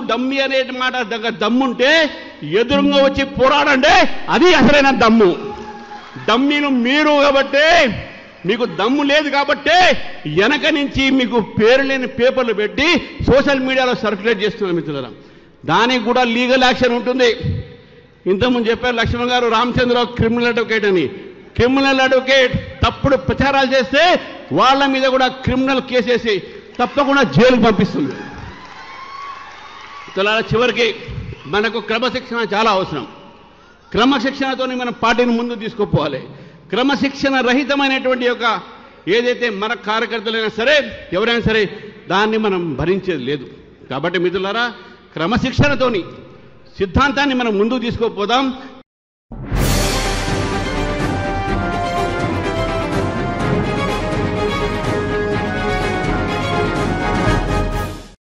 Dummy అనే మాట దగ్గర దమ్ముంటే ఎదురుగా వచ్చి పోరాడండి, అది అసలైన దమ్ము. దమ్మిను మీరు కాబట్టి, మీకు దమ్ము లేదు కాబట్టి వెనక నుంచి మీకు పేరు లేని పేపర్లు పెట్టి సోషల్ మీడియాలో సర్క్యులేట్ చేస్తున్నారు మిత్రులారా. దానికి కూడా లీగల్ యాక్షన్ ఉంటుంది. ఇంతకుముందు చెప్పారు లక్ష్మణ్ గారు, రామచంద్రరావు క్రిమినల్ అడ్వకేట్ అని. క్రిమినల్ అడ్వకేట్ తప్పుడు ప్రచారాలు చేస్తే వాళ్ళ మీద కూడా క్రిమినల్ కేసేసి తప్పకుండా జైలుకు పంపిస్తుంది. చివరికి మనకు క్రమశిక్షణ చాలా అవసరం. క్రమశిక్షణతో మనం పార్టీని ముందు తీసుకుపోవాలి. క్రమశిక్షణ రహితమైనటువంటి యొక్క ఏదైతే మన కార్యకర్తలైనా సరే ఎవరైనా సరే దాన్ని మనం భరించేది లేదు. కాబట్టి మిత్రులారా, క్రమశిక్షణతోని సిద్ధాంతాన్ని మనం ముందుకు తీసుకుపోదాం.